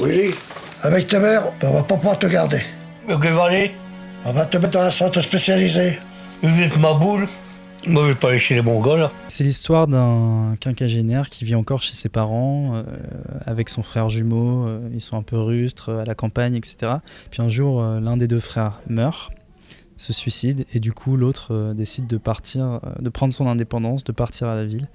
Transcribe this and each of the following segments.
Willy, avec ta mère, on va pas pouvoir te garder. Ok, allez. On va te mettre dans un centre spécialisé. Vous êtes ma boule. Moi, je vais pas aller chez les Mongols. C'est l'histoire d'un quinquagénaire qui vit encore chez ses parents, avec son frère jumeau. Ils sont un peu rustres, à la campagne, etc. Puis un jour, l'un des deux frères meurt, se suicide, et du coup, l'autre décide de partir, de prendre son indépendance, de partir à la ville.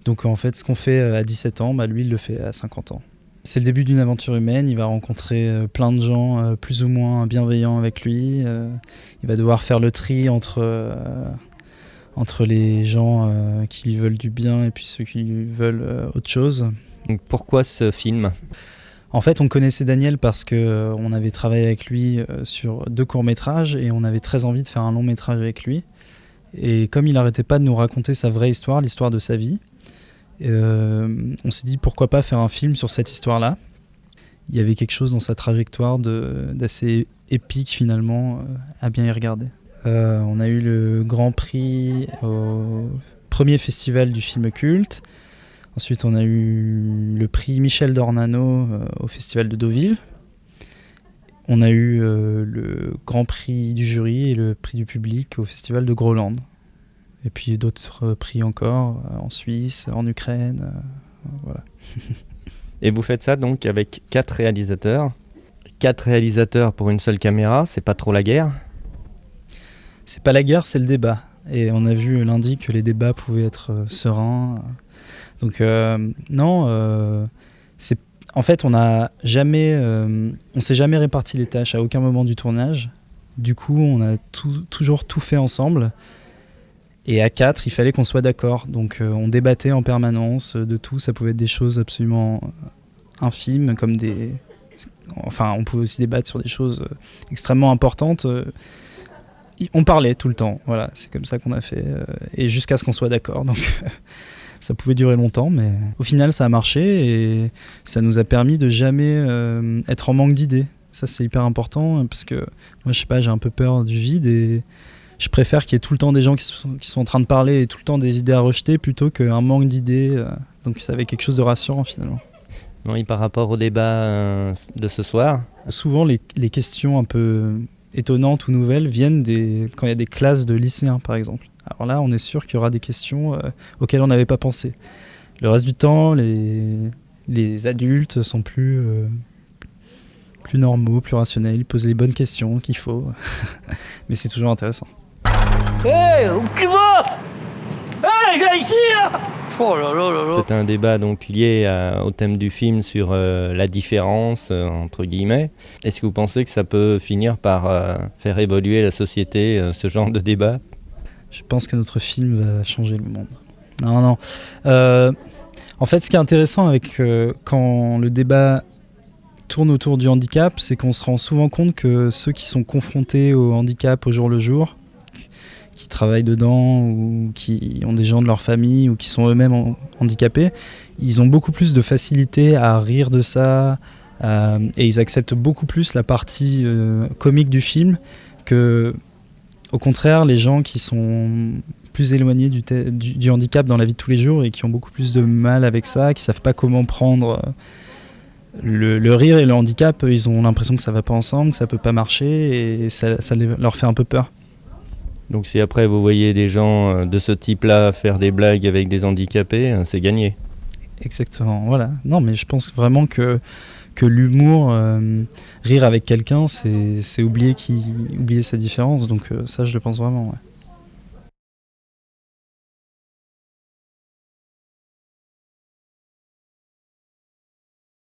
Donc en fait, ce qu'on fait à 17 ans, lui, il le fait à 50 ans. C'est le début d'une aventure humaine, il va rencontrer plein de gens plus ou moins bienveillants avec lui. Il va devoir faire le tri entre les gens qui lui veulent du bien et puis ceux qui lui veulent autre chose. Donc pourquoi ce film ? En fait, on connaissait Daniel parce qu'on avait travaillé avec lui sur 2 courts-métrages et on avait très envie de faire un long-métrage avec lui. Et comme il n'arrêtait pas de nous raconter sa vraie histoire, l'histoire de sa vie, on s'est dit pourquoi pas faire un film sur cette histoire-là. Il y avait quelque chose dans sa trajectoire d'assez épique finalement à bien y regarder. On a eu le Grand Prix au premier festival du film culte. Ensuite, on a eu le prix Michel d'Ornano au festival de Deauville. On a eu le Grand Prix du jury et le prix du public au festival de Groland. Et puis d'autres prix encore en Suisse, en Ukraine. Voilà. Et vous faites ça donc avec 4 réalisateurs. 4 réalisateurs pour une seule caméra, c'est pas trop la guerre ? C'est pas la guerre, c'est le débat. Et on a vu lundi que les débats pouvaient être sereins. Donc non, en fait on s'est jamais réparti les tâches à aucun moment du tournage. Du coup, on a toujours tout fait ensemble. Et à 4, il fallait qu'on soit d'accord. Donc on débattait en permanence de tout. Ça pouvait être des choses absolument infimes, comme des... Enfin, on pouvait aussi débattre sur des choses extrêmement importantes. On parlait tout le temps. Voilà, c'est comme ça qu'on a fait. Et jusqu'à ce qu'on soit d'accord. Donc ça pouvait durer longtemps, mais au final, ça a marché. Et ça nous a permis de jamais être en manque d'idées. Ça, c'est hyper important. Parce que moi, je sais pas, j'ai un peu peur du vide et... Je préfère qu'il y ait tout le temps des gens qui sont en train de parler et tout le temps des idées à rejeter plutôt qu'un manque d'idées. Donc ça avait quelque chose de rassurant finalement. Oui, par rapport au débat de ce soir. Souvent les questions un peu étonnantes ou nouvelles viennent quand il y a des classes de lycéens par exemple. Alors là, on est sûr qu'il y aura des questions auxquelles on n'avait pas pensé. Le reste du temps, les adultes sont plus normaux, plus rationnels, ils posent les bonnes questions qu'il faut. Mais c'est toujours intéressant. Hé, où tu vas? Hé, j'ai ici là. Oh là là là là. C'est un débat donc lié au thème du film sur la différence, entre guillemets. Est-ce que vous pensez que ça peut finir par faire évoluer la société, ce genre de débat ? Je pense que notre film va changer le monde. Non. En fait, ce qui est intéressant avec quand le débat tourne autour du handicap, c'est qu'on se rend souvent compte que ceux qui sont confrontés au handicap au jour le jour, qui travaillent dedans ou qui ont des gens de leur famille ou qui sont eux-mêmes handicapés, ils ont beaucoup plus de facilité à rire de ça et ils acceptent beaucoup plus la partie comique du film que, au contraire, les gens qui sont plus éloignés du handicap dans la vie de tous les jours et qui ont beaucoup plus de mal avec ça, qui savent pas comment prendre le rire et le handicap. Ils ont l'impression que ça va pas ensemble, que ça peut pas marcher et ça leur fait un peu peur. Donc si après vous voyez des gens de ce type-là faire des blagues avec des handicapés, c'est gagné. Exactement, voilà. Non, mais je pense vraiment que l'humour, rire avec quelqu'un, c'est oublier sa différence. Donc ça, je le pense vraiment, ouais.